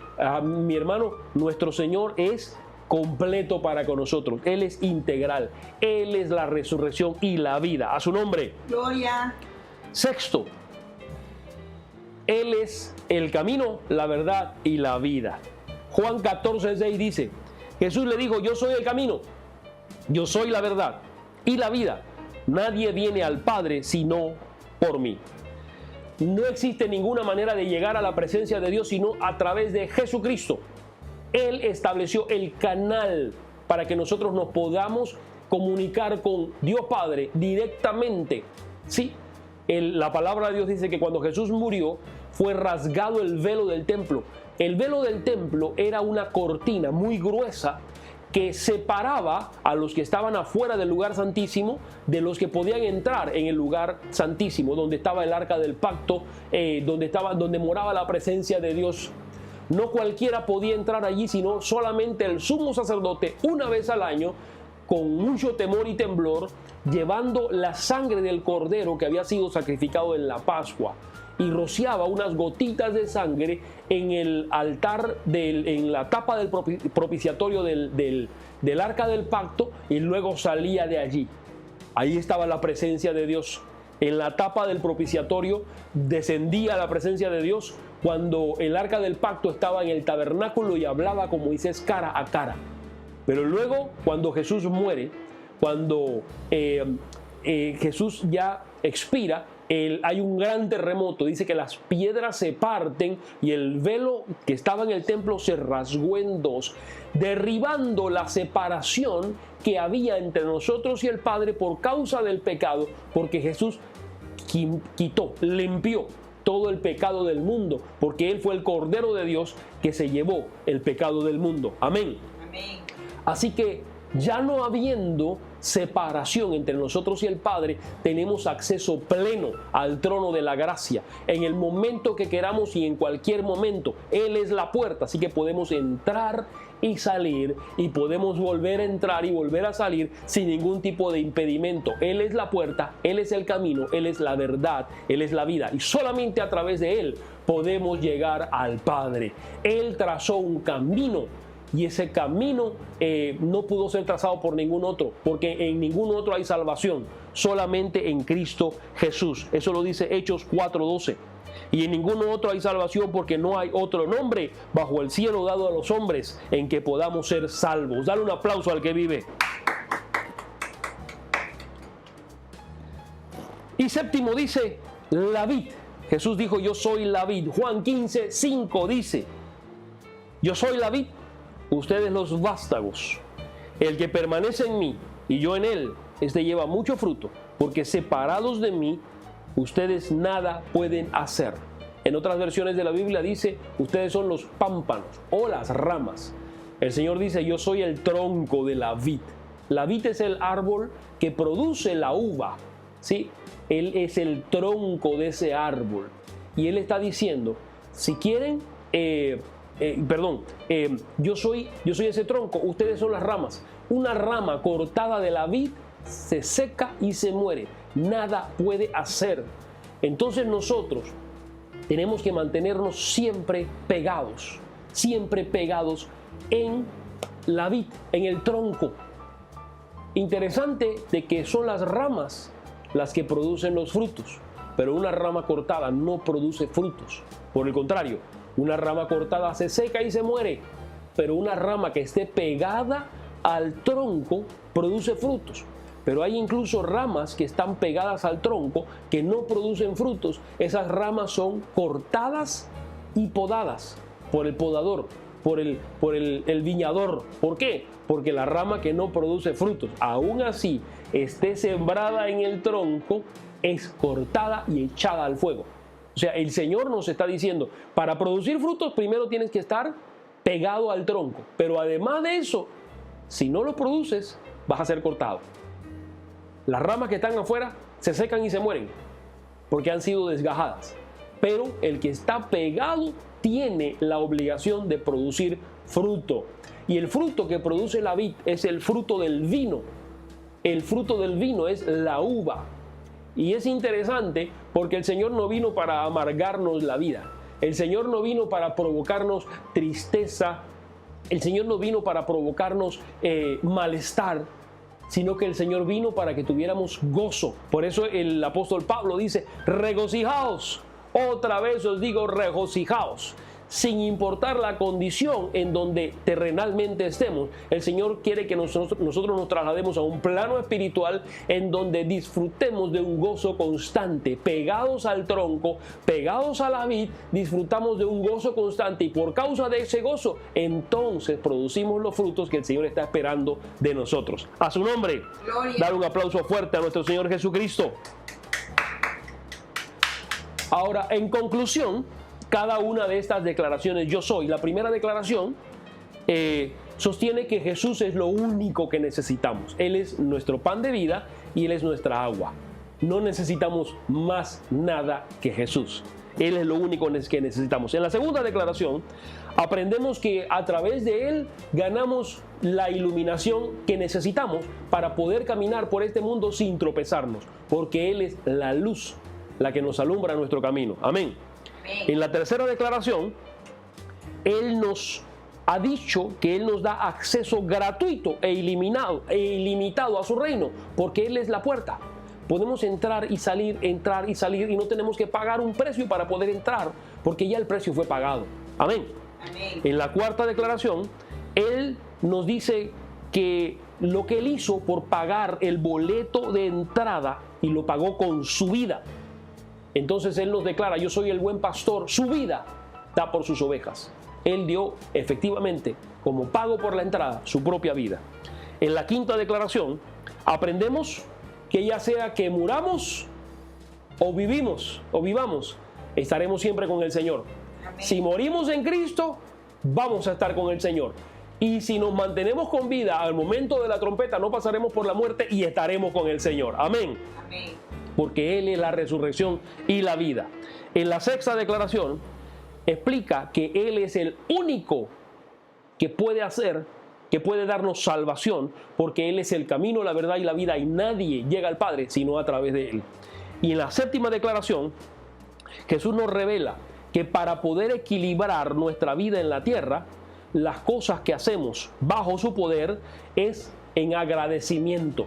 mi hermano, nuestro Señor es completo para con nosotros. Él es integral. Él es la resurrección y la vida. A su nombre. Gloria. Sexto, Él es el camino, la verdad y la vida. Juan 14:6 dice, Jesús le dijo, yo soy el camino, yo soy la verdad y la vida. Nadie viene al Padre sino por mí. No existe ninguna manera de llegar a la presencia de Dios sino a través de Jesucristo. Él estableció el canal para que nosotros nos podamos comunicar con Dios Padre directamente. Sí. La palabra de Dios dice que cuando Jesús murió fue rasgado el velo del templo. El velo del templo era una cortina muy gruesa que separaba a los que estaban afuera del lugar santísimo de los que podían entrar en el lugar santísimo, donde estaba el arca del pacto, donde moraba la presencia de Dios. No cualquiera podía entrar allí, sino solamente el sumo sacerdote una vez al año, con mucho temor y temblor, llevando la sangre del cordero que había sido sacrificado en la Pascua, y rociaba unas gotitas de sangre en el altar, en la tapa del propiciatorio del arca del pacto, y luego salía de allí. Ahí estaba la presencia de Dios. En la tapa del propiciatorio descendía la presencia de Dios cuando el arca del pacto estaba en el tabernáculo y hablaba con Moisés cara a cara. Pero luego, cuando Jesús muere, cuando Jesús ya expira, hay un gran terremoto. Dice que las piedras se parten y el velo que estaba en el templo se rasgó en dos, derribando la separación que había entre nosotros y el Padre por causa del pecado, porque Jesús limpió todo el pecado del mundo, porque Él fue el Cordero de Dios que se llevó el pecado del mundo. Amén. Amén. Así que, ya no habiendo separación entre nosotros y el Padre, tenemos acceso pleno al trono de la gracia en el momento que queramos y en cualquier momento. Él es la puerta, así que podemos entrar y salir, y podemos volver a entrar y volver a salir sin ningún tipo de impedimento. Él es la puerta, Él es el camino, Él es la verdad, Él es la vida, y solamente a través de Él podemos llegar al Padre. Él trazó un camino, y ese camino no pudo ser trazado por ningún otro, porque en ningún otro hay salvación, solamente en Cristo Jesús. Eso lo dice Hechos 4:12. Y en ningún otro hay salvación, porque no hay otro nombre bajo el cielo dado a los hombres en que podamos ser salvos. Dale un aplauso al que vive. Y séptimo dice, la vid. Jesús dijo, yo soy la vid. Juan 15:5 dice, yo soy la vid, ustedes los vástagos. El que permanece en mí y yo en él, este lleva mucho fruto, porque separados de mí, ustedes nada pueden hacer. En otras versiones de la Biblia dice, ustedes son los pámpanos o las ramas. El Señor dice, yo soy el tronco de la vid. La vid es el árbol que produce la uva, ¿sí? Él es el tronco de ese árbol. Y Él está diciendo, si quieren, yo soy ese tronco, ustedes son las ramas. Una rama cortada de la vid se seca y se muere. Nada puede hacer. Entonces nosotros tenemos que mantenernos siempre pegados en la vid, en el tronco. Interesante de que son las ramas las que producen los frutos, pero una rama cortada no produce frutos. Por el contrario, una rama cortada se seca y se muere, pero una rama que esté pegada al tronco produce frutos. pero hay incluso ramas que están pegadas al tronco que no producen frutos. Esas ramas son cortadas y podadas por el podador, por el viñador. ¿Por qué? Porque la rama que no produce frutos, aún así esté sembrada en el tronco, es cortada y echada al fuego. O sea, el Señor nos está diciendo, para producir frutos primero tienes que estar pegado al tronco, pero además de eso, si no lo produces, vas a ser cortado. Las ramas que están afuera se secan y se mueren porque han sido desgajadas, pero el que está pegado tiene la obligación de producir fruto, y el fruto que produce la vid es el fruto del vino. El fruto del vino es la uva. Y es interesante porque el Señor no vino para amargarnos la vida. El Señor no vino para provocarnos tristeza. El Señor no vino para provocarnos malestar, sino que el Señor vino para que tuviéramos gozo. Por eso el apóstol Pablo dice, regocijaos. Otra vez os digo, regocijaos. Sin importar la condición en donde terrenalmente estemos, el Señor quiere que nosotros nos traslademos a un plano espiritual en donde disfrutemos de un gozo constante. Pegados al tronco, pegados a la vid, disfrutamos de un gozo constante, y por causa de ese gozo, entonces producimos los frutos que el Señor está esperando de nosotros. A su nombre, Gloria. dar un aplauso fuerte a nuestro Señor Jesucristo. Ahora, en conclusión, cada una de estas declaraciones, yo soy, la primera declaración sostiene que Jesús es lo único que necesitamos. Él es nuestro pan de vida y Él es nuestra agua. No necesitamos más nada que Jesús. Él es lo único que necesitamos. En la segunda declaración, aprendemos que a través de Él ganamos la iluminación que necesitamos para poder caminar por este mundo sin tropezarnos, porque Él es la luz, la que nos alumbra nuestro camino. Amén. En la tercera declaración, Él nos ha dicho que Él nos da acceso gratuito e ilimitado a su reino, porque Él es la puerta. Podemos entrar y salir, y no tenemos que pagar un precio para poder entrar, porque ya el precio fue pagado. Amén. Amén. En la cuarta declaración, Él nos dice que lo que Él hizo por pagar el boleto de entrada, y lo pagó con su vida. Entonces Él nos declara, yo soy el buen pastor, su vida da por sus ovejas. Él dio efectivamente como pago por la entrada su propia vida. En la quinta declaración aprendemos que ya sea que muramos o vivamos, estaremos siempre con el Señor. Amén. Si morimos en Cristo, vamos a estar con el Señor. Y si nos mantenemos con vida al momento de la trompeta, no pasaremos por la muerte y estaremos con el Señor. Amén. Amén. Porque Él es la resurrección y la vida. En la sexta declaración explica que Él es el único que puede darnos salvación, porque Él es el camino, la verdad y la vida, y nadie llega al Padre sino a través de Él. Y en la séptima declaración, Jesús nos revela que para poder equilibrar nuestra vida en la tierra, las cosas que hacemos bajo su poder es en agradecimiento.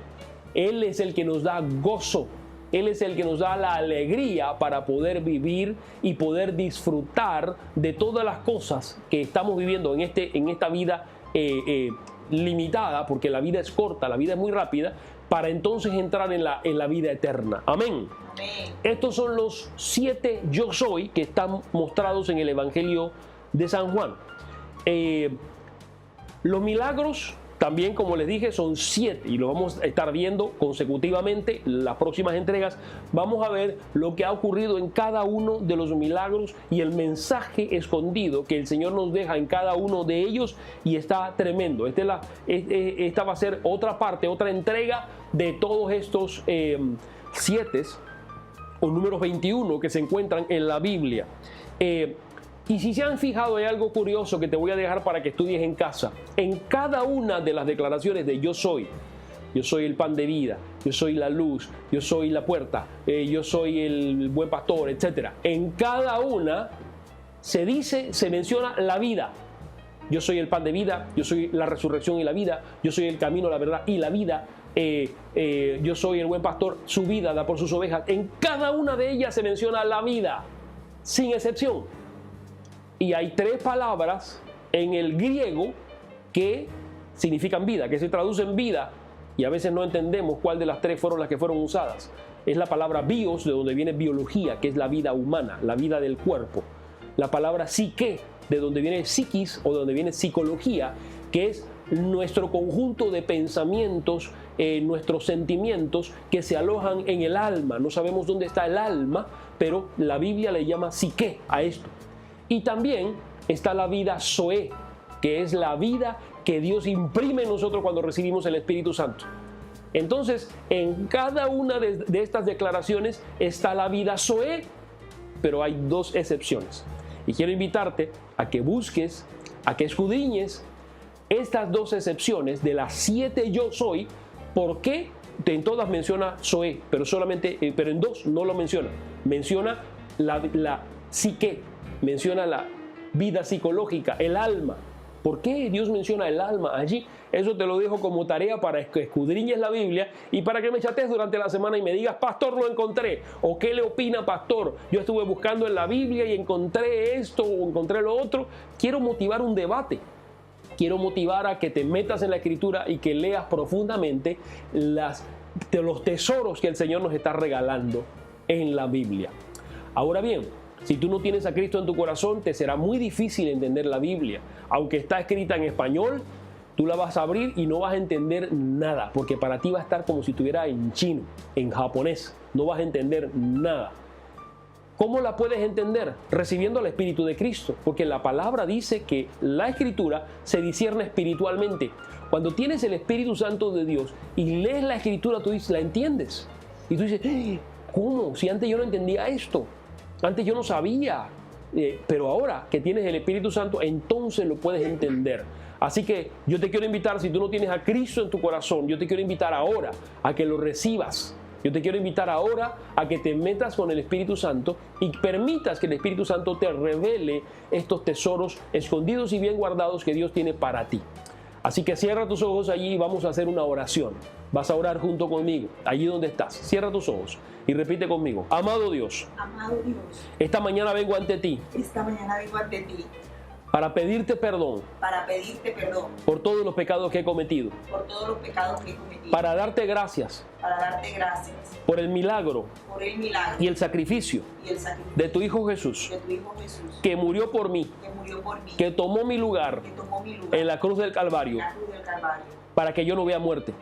Él es el que nos da gozo. Él es el que nos da la alegría para poder vivir y poder disfrutar de todas las cosas que estamos viviendo en esta vida limitada, porque la vida es corta, la vida es muy rápida, para entonces entrar en la vida eterna. Amén. Amén. Estos son los 7 yo soy que están mostrados en el Evangelio de San Juan. Los milagros también, como les dije, son 7 y lo vamos a estar viendo consecutivamente. Las próximas entregas vamos a ver lo que ha ocurrido en cada uno de los milagros y el mensaje escondido que el Señor nos deja en cada uno de ellos, y está tremendo. Esta va a ser otra parte, otra entrega de todos estos 7 o números 21 que se encuentran en la Biblia. Y si se han fijado, hay algo curioso que te voy a dejar para que estudies en casa. En cada una de las declaraciones de yo soy el pan de vida, yo soy la luz, yo soy la puerta, yo soy el buen pastor, etc. En cada una se menciona la vida. Yo soy el pan de vida, yo soy la resurrección y la vida, yo soy el camino, la verdad y la vida. Yo soy el buen pastor, su vida da por sus ovejas. En cada una de ellas se menciona la vida, sin excepción. Y hay 3 palabras en el griego que significan vida, que se traducen vida y a veces no entendemos cuál de las tres fueron las que fueron usadas. Es la palabra bios, de donde viene biología, que es la vida humana, la vida del cuerpo. La palabra psique, de donde viene psiquis o de donde viene psicología, que es nuestro conjunto de pensamientos, nuestros sentimientos que se alojan en el alma. No sabemos dónde está el alma, pero la Biblia le llama psique a esto. Y también está la vida zoe, que es la vida que Dios imprime en nosotros cuando recibimos el Espíritu Santo. Entonces, en cada una de estas declaraciones está la vida zoe, pero hay dos excepciones. Y quiero invitarte a que busques, a que escudriñes estas dos excepciones de las 7 yo soy. ¿Por qué? En todas menciona zoe, pero en dos no lo menciona. Menciona la psique, menciona la vida psicológica, el alma. ¿Por qué Dios menciona el alma allí? Eso te lo dejo como tarea para que escudriñes la Biblia y para que me chatees durante la semana y me digas, pastor, lo encontré. ¿O qué le opina, pastor? Yo estuve buscando en la Biblia y encontré esto o encontré lo otro. Quiero motivar un debate. Quiero motivar a que te metas en la Escritura y que leas profundamente los tesoros que el Señor nos está regalando en la Biblia. Ahora bien, si tú no tienes a Cristo en tu corazón, te será muy difícil entender la Biblia. Aunque está escrita en español, tú la vas a abrir y no vas a entender nada, porque para ti va a estar como si estuviera en chino, en japonés. No vas a entender nada. ¿Cómo la puedes entender? Recibiendo al Espíritu de Cristo, porque la palabra dice que la Escritura se discierne espiritualmente. Cuando tienes el Espíritu Santo de Dios y lees la Escritura, tú dices, la entiendes. Y tú dices, ¿cómo? Si antes yo no entendía esto. Antes yo no sabía, pero ahora que tienes el Espíritu Santo, entonces lo puedes entender. Así que yo te quiero invitar, si tú no tienes a Cristo en tu corazón, yo te quiero invitar ahora a que lo recibas. Yo te quiero invitar ahora a que te metas con el Espíritu Santo y permitas que el Espíritu Santo te revele estos tesoros escondidos y bien guardados que Dios tiene para ti. Así que cierra tus ojos allí y vamos a hacer una oración. Vas a orar junto conmigo, allí donde estás. Cierra tus ojos y repite conmigo. Amado Dios, esta mañana vengo ante ti para pedirte perdón por todos los pecados que he cometido, para darte gracias por el milagro y el sacrificio de tu Hijo Jesús, que murió por mí, que tomó mi lugar en la cruz del Calvario, para que yo no vea muerte.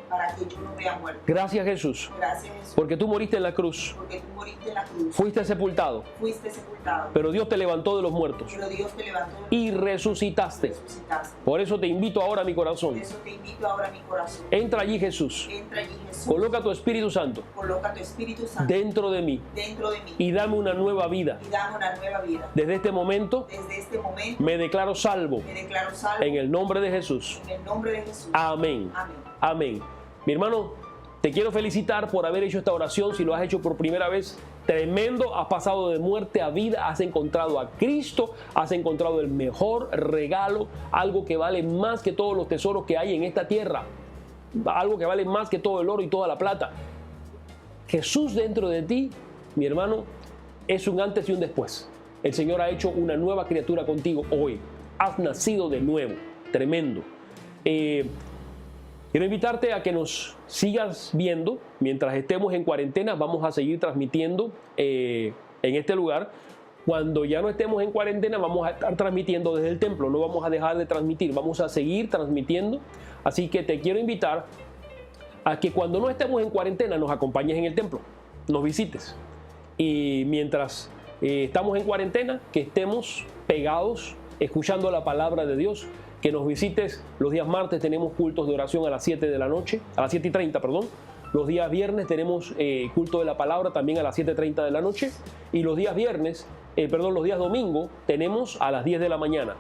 Gracias, Jesús, porque tú moriste en la cruz, fuiste sepultado, pero Dios te levantó de los muertos y resucitaste. Por eso te invito ahora a mi corazón. Entra allí, Jesús. Coloca tu Espíritu Santo dentro de mí y dame una nueva vida. Desde este momento me declaro salvo en el nombre de Jesús. Amén. Amén. Mi hermano, te quiero felicitar por haber hecho esta oración. Si lo has hecho por primera vez, tremendo. Has pasado de muerte a vida, has encontrado a Cristo, has encontrado el mejor regalo, algo que vale más que todos los tesoros que hay en esta tierra, algo que vale más que todo el oro y toda la plata. Jesús dentro de ti, mi hermano, es un antes y un después. El Señor ha hecho una nueva criatura contigo hoy. Has nacido de nuevo. Tremendo. Quiero invitarte a que nos sigas viendo. Mientras estemos en cuarentena, vamos a seguir transmitiendo en este lugar. Cuando ya no estemos en cuarentena, vamos a estar transmitiendo desde el templo. No vamos a dejar de transmitir, vamos a seguir transmitiendo. Así que te quiero invitar a que cuando no estemos en cuarentena nos acompañes en el templo, nos visites. Y mientras estamos en cuarentena, que estemos pegados, escuchando la palabra de Dios. Que nos visites los días martes, tenemos cultos de oración a las 7 de la noche, a las 7:30, perdón. Los días viernes tenemos culto de la palabra también a las 7:30 de la noche. Y los días los días domingo tenemos a las 10 de la mañana.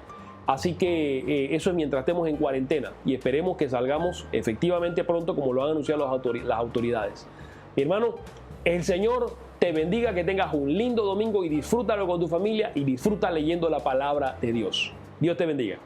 Así que eso es mientras estemos en cuarentena. Y esperemos que salgamos efectivamente pronto, como lo han anunciado las autoridades. Mi hermano, el Señor te bendiga, que tengas un lindo domingo y disfrútalo con tu familia y disfruta leyendo la palabra de Dios. Dios te bendiga.